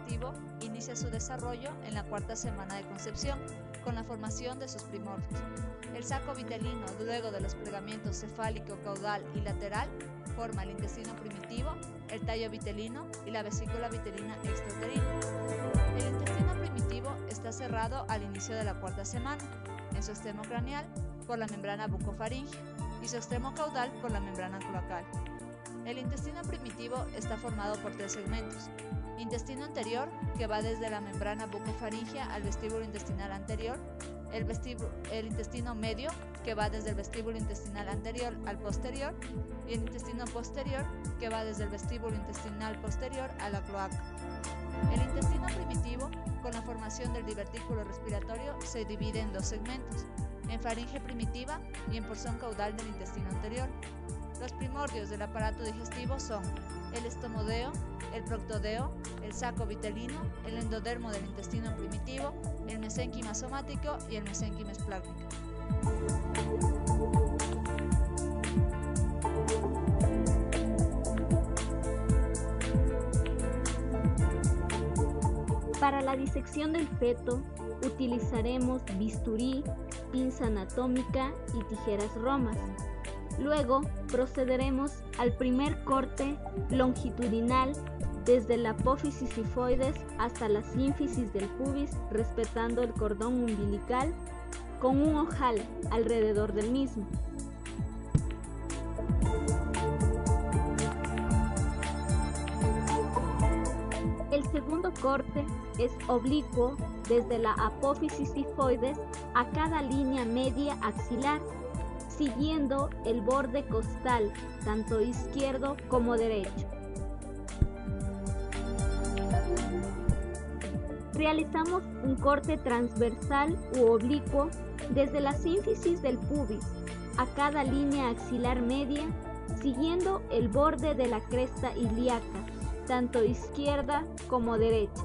digestivo inicia su desarrollo en la cuarta semana de concepción, con la formación de sus primordios. El saco vitelino, luego de los plegamientos cefálico, caudal y lateral, forma el intestino primitivo, el tallo vitelino y la vesícula vitelina extrauterina. El intestino primitivo está cerrado al inicio de la cuarta semana, en su extremo craneal por la membrana bucofaríngea y su extremo caudal por la membrana cloacal. El intestino primitivo está formado por tres segmentos: intestino anterior, que va desde la membrana bucofaríngea al vestíbulo intestinal anterior; el intestino medio, que va desde el vestíbulo intestinal anterior al posterior; y el intestino posterior, que va desde el vestíbulo intestinal posterior a la cloaca. El intestino primitivo, con la formación del divertículo respiratorio, se divide en dos segmentos: en faringe primitiva y en porción caudal del intestino anterior. Los primordios del aparato digestivo son el estomodeo, el proctodeo, el saco vitelino, el endodermo del intestino primitivo, el mesénquima somático y el mesénquima esplácnico. Para la disección del feto utilizaremos bisturí, pinza anatómica y tijeras romas. Luego procederemos al primer corte longitudinal desde la apófisis sifoides hasta la sínfisis del pubis, respetando el cordón umbilical con un ojal alrededor del mismo. El segundo corte es oblicuo desde la apófisis sifoides a cada línea media axilar, siguiendo el borde costal, tanto izquierdo como derecho. Realizamos un corte transversal u oblicuo desde la sínfisis del pubis a cada línea axilar media, siguiendo el borde de la cresta ilíaca, tanto izquierda como derecha.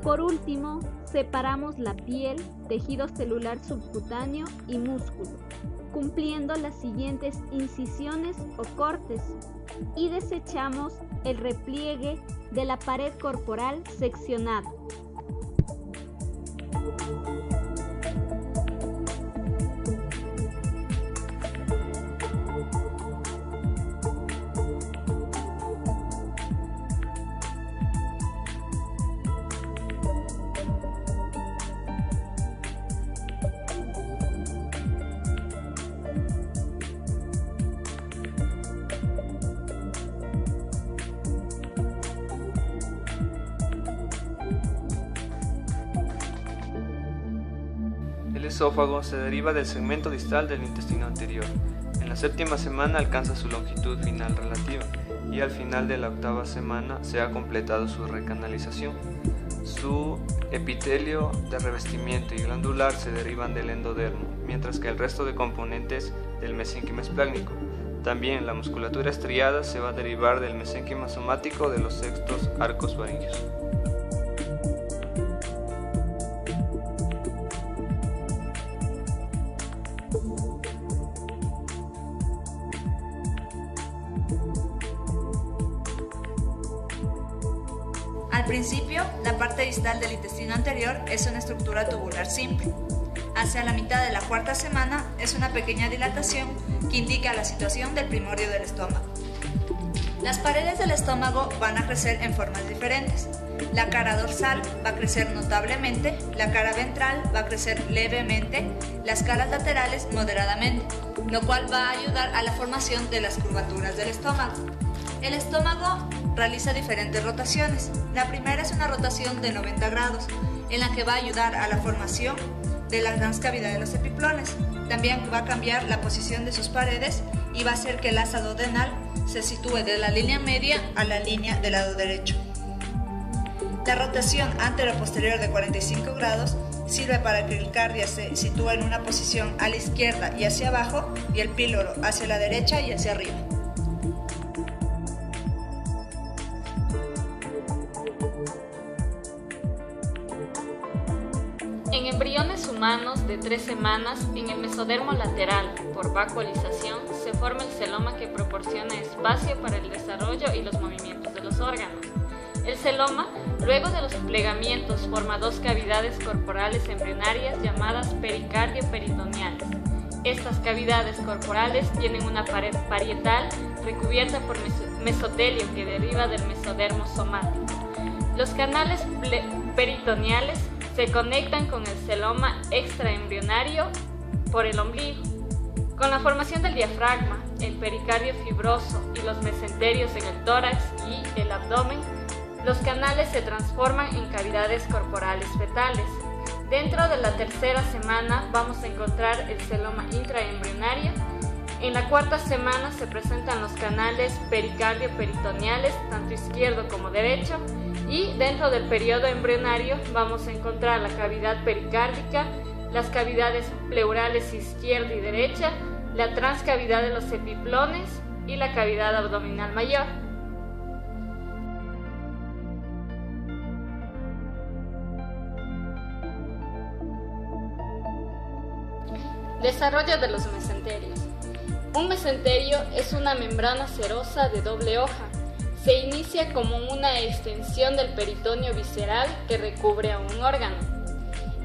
Por último, separamos la piel, tejido celular subcutáneo y músculo, cumpliendo las siguientes incisiones o cortes, y desechamos el repliegue de la pared corporal seccionada. El esófago se deriva del segmento distal del intestino anterior. En la séptima semana alcanza su longitud final relativa y al final de la octava semana se ha completado su recanalización. Su epitelio de revestimiento y glandular se derivan del endodermo, mientras que el resto de componentes del mesénquima esplácnico. También la musculatura estriada se va a derivar del mesénquima somático de los sextos arcos faríngeos. Al principio, la parte distal del intestino anterior es una estructura tubular simple. Hacia la mitad de la cuarta semana es una pequeña dilatación que indica la situación del primordio del estómago. Las paredes del estómago van a crecer en formas diferentes. La cara dorsal va a crecer notablemente, la cara ventral va a crecer levemente, las caras laterales moderadamente, lo cual va a ayudar a la formación de las curvaturas del estómago. El estómago realiza diferentes rotaciones. La primera es una rotación de 90 grados, en la que va a ayudar a la formación de la transcavidad de los epiplones. También va a cambiar la posición de sus paredes y va a hacer que el asa duodenal se sitúe de la línea media a la línea del lado derecho. La rotación antero-posterior de 45 grados sirve para que el cardia se sitúe en una posición a la izquierda y hacia abajo y el píloro hacia la derecha y hacia arriba. humanos de 3 semanas, en el mesodermo lateral, por vacuolización, se forma el celoma que proporciona espacio para el desarrollo y los movimientos de los órganos. El celoma, luego de los plegamientos, forma 2 cavidades corporales embrionarias llamadas pericardio-peritoneales. Estas cavidades corporales tienen una pared parietal recubierta por mesotelio que deriva del mesodermo somático. Los canales peritoneales se conectan con el celoma extraembrionario por el ombligo. Con la formación del diafragma, el pericardio fibroso y los mesenterios en el tórax y el abdomen, los canales se transforman en cavidades corporales fetales. Dentro de la 3ª semana vamos a encontrar el celoma intraembrionario. En la 4ª semana se presentan los canales pericardio-peritoneales, tanto izquierdo como derecho, y dentro del periodo embrionario vamos a encontrar la cavidad pericárdica, las cavidades pleurales izquierda y derecha, la transcavidad de los epiplones y la cavidad abdominal mayor. Desarrollo de los mesenterios. Un mesenterio es una membrana serosa de doble hoja. Se inicia como una extensión del peritoneo visceral que recubre a un órgano.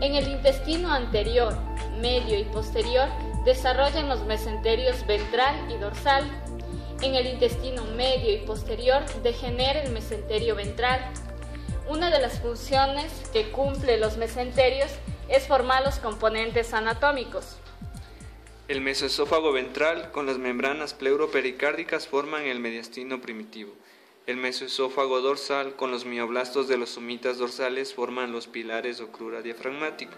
En el intestino anterior, medio y posterior desarrollan los mesenterios ventral y dorsal. En el intestino medio y posterior degenera el mesenterio ventral. Una de las funciones que cumplen los mesenterios es formar los componentes anatómicos. El mesoesófago ventral con las membranas pleuropericárdicas forman el mediastino primitivo. El mesoesófago dorsal con los mioblastos de los somitas dorsales forman los pilares o crura diafragmático.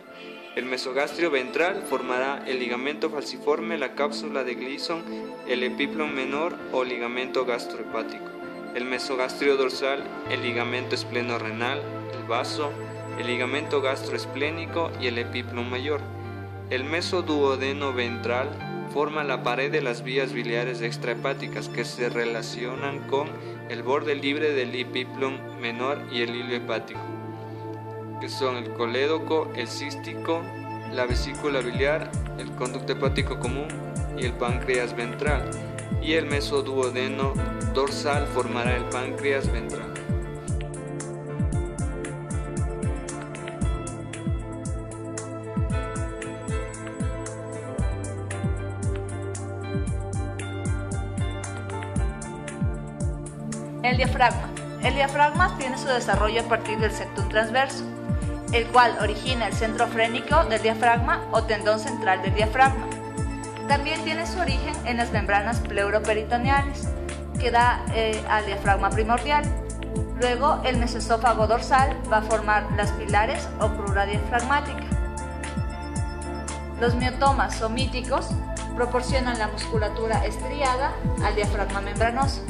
El mesogastrio ventral formará el ligamento falciforme, la cápsula de Gleason, el epiplon menor o ligamento gastrohepático. El mesogastrio dorsal, el ligamento espleno-renal, el vaso, el ligamento gastroesplénico y el epiplon mayor. El mesoduodeno ventral forma la pared de las vías biliares extrahepáticas que se relacionan con el borde libre del epiplon menor y el hilo hepático, que son el colédoco, el cístico, la vesícula biliar, el conducto hepático común y el páncreas ventral. Y el mesoduodeno dorsal formará el páncreas ventral. El diafragma. El diafragma tiene su desarrollo a partir del septum transverso, el cual origina el centro frénico del diafragma o tendón central del diafragma. También tiene su origen en las membranas pleuroperitoneales, que da al diafragma primordial. Luego, el mesoesófago dorsal va a formar las pilares o crura diafragmática. Los miotomas somíticos proporcionan la musculatura estriada al diafragma membranoso.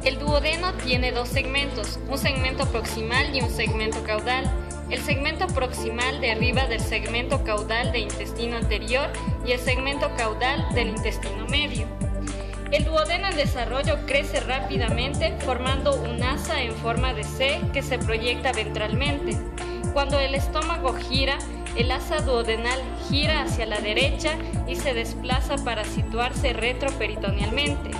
El duodeno tiene 2 segmentos, un segmento proximal y un segmento caudal. El segmento proximal deriva del segmento caudal del intestino anterior y el segmento caudal del intestino medio. El duodeno en desarrollo crece rápidamente formando un asa en forma de C que se proyecta ventralmente. Cuando el estómago gira, el asa duodenal gira hacia la derecha y se desplaza para situarse retroperitonealmente.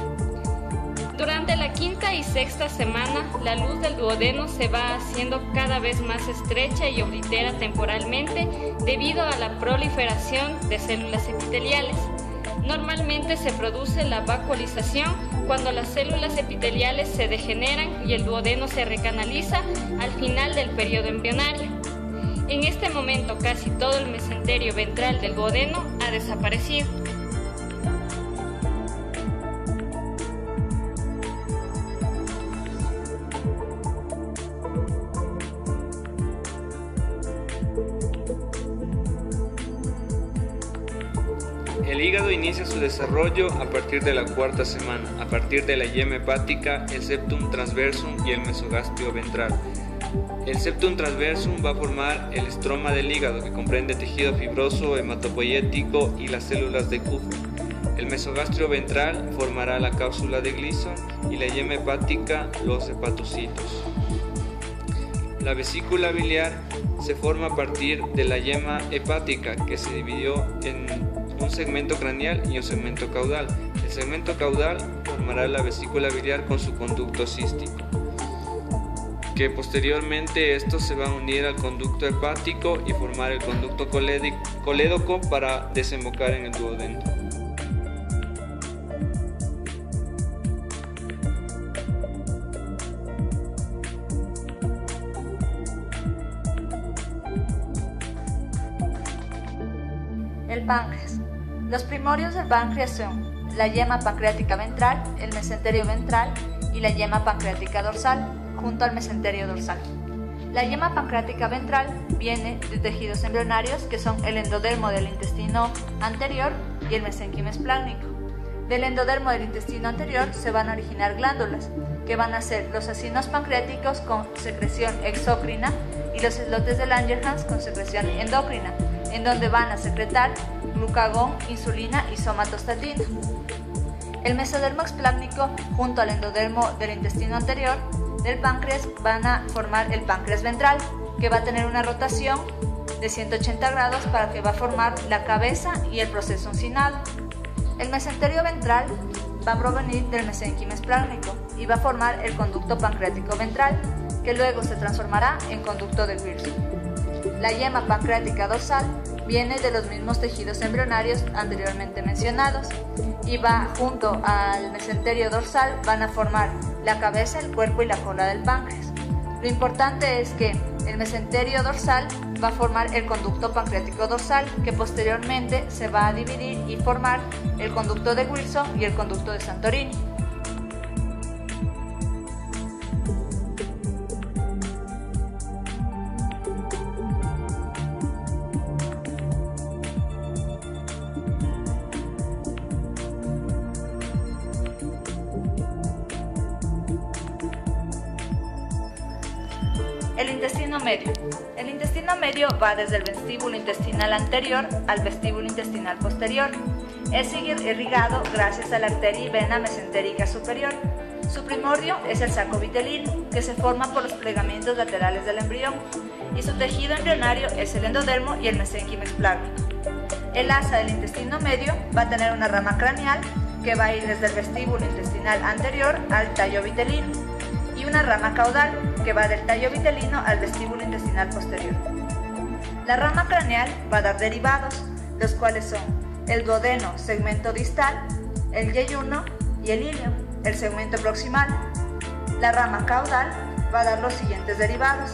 Durante la 5ª y 6ª semana, la luz del duodeno se va haciendo cada vez más estrecha y oblitera temporalmente debido a la proliferación de células epiteliales. Normalmente se produce la vacuolización cuando las células epiteliales se degeneran y el duodeno se recanaliza al final del periodo embrionario. En este momento casi todo el mesenterio ventral del duodeno ha desaparecido. El hígado inicia su desarrollo a partir de la cuarta semana, a partir de la yema hepática, el septum transversum y el mesogastrio ventral. El septum transversum va a formar el estroma del hígado, que comprende tejido fibroso, hematopoyético y las células de Kupffer. El mesogastrio ventral formará la cápsula de Gleason y la yema hepática los hepatocitos. La vesícula biliar se forma a partir de la yema hepática, que se dividió en un segmento craneal y un segmento caudal. El segmento caudal formará la vesícula biliar con su conducto cístico, que posteriormente estos se van a unir al conducto hepático y formar el conducto colédoco para desembocar en el duodeno. El páncreas. Los primorios del páncreas son la yema pancreática ventral, el mesenterio ventral y la yema pancreática dorsal, junto al mesenterio dorsal. La yema pancreática ventral viene de tejidos embrionarios que son el endodermo del intestino anterior y el mesénquima espláncnico. Del endodermo del intestino anterior se van a originar glándulas, que van a ser los acinos pancreáticos con secreción exócrina y los islotes de Langerhans con secreción endocrina, en donde van a secretar glucagón, insulina y somatostatina. El mesodermo espláncnico junto al endodermo del intestino anterior del páncreas van a formar el páncreas ventral, que va a tener una rotación de 180 grados para que va a formar la cabeza y el proceso uncinado. El mesenterio ventral va a provenir del mesénquima espláncnico y va a formar el conducto pancreático ventral, que luego se transformará en conducto de Wilson. La yema pancreática dorsal viene de los mismos tejidos embrionarios anteriormente mencionados y va junto al mesenterio dorsal, van a formar la cabeza, el cuerpo y la cola del páncreas. Lo importante es que el mesenterio dorsal va a formar el conducto pancreático dorsal, que posteriormente se va a dividir y formar el conducto de Wilson y el conducto de Santorini. El intestino medio. El intestino medio va desde el vestíbulo intestinal anterior al vestíbulo intestinal posterior. Es irrigado gracias a la arteria y vena mesentérica superior. Su primordio es el saco vitelino, que se forma por los plegamientos laterales del embrión, y su tejido embrionario es el endodermo y el mesénquima espláncnico. El asa del intestino medio va a tener una rama craneal que va a ir desde el vestíbulo intestinal anterior al tallo vitelino, y una rama caudal que va del tallo vitelino al vestíbulo intestinal posterior. La rama craneal va a dar derivados, los cuales son el duodeno segmento distal, el yeyuno y el ilion, el segmento proximal. La rama caudal va a dar los siguientes derivados: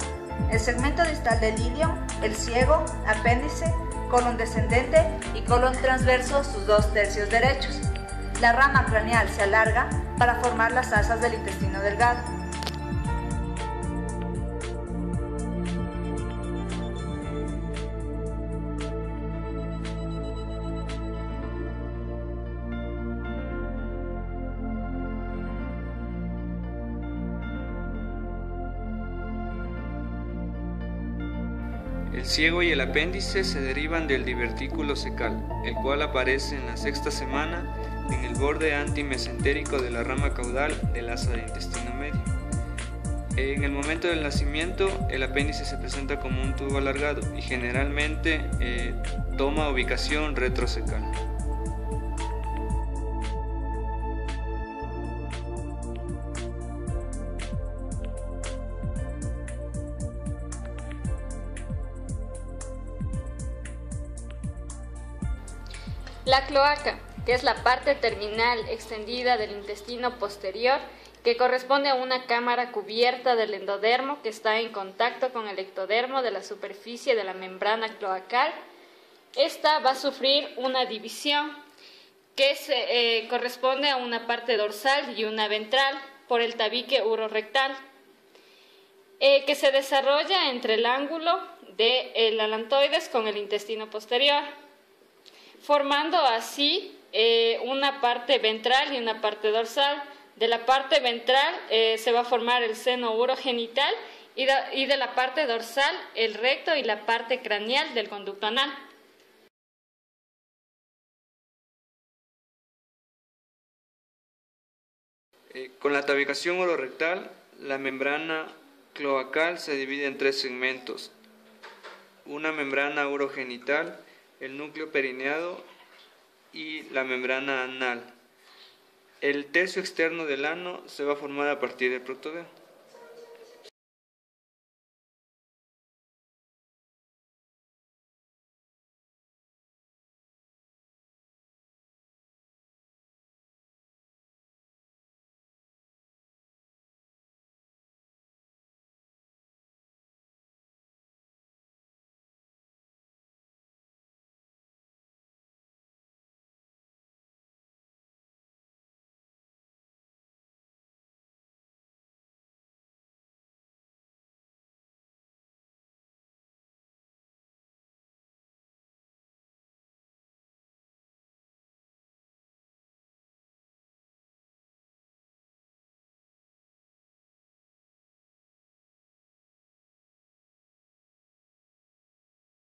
el segmento distal del ilion, el ciego, apéndice, colon descendente y colon transverso, sus 2/3 derechos. La rama craneal se alarga para formar las asas del intestino delgado. El ciego y el apéndice se derivan del divertículo cecal, el cual aparece en la sexta semana en el borde antimesentérico de la rama caudal del asa del intestino medio. En el momento del nacimiento, el apéndice se presenta como un tubo alargado y generalmente toma ubicación retrocecal. La cloaca, que es la parte terminal extendida del intestino posterior, que corresponde a una cámara cubierta del endodermo que está en contacto con el ectodermo de la superficie de la membrana cloacal. Esta va a sufrir una división que corresponde a una parte dorsal y una ventral por el tabique urorectal, que se desarrolla entre el ángulo del alantoides con el intestino posterior. formando así una parte ventral y una parte dorsal. De la parte ventral se va a formar el seno urogenital y de la parte dorsal el recto y la parte craneal del conducto anal. Con la tabicación ororectal, la membrana cloacal se divide en 3 segmentos: una membrana urogenital, el núcleo perineado y la membrana anal. El tercio externo del ano se va a formar a partir del proctodeo.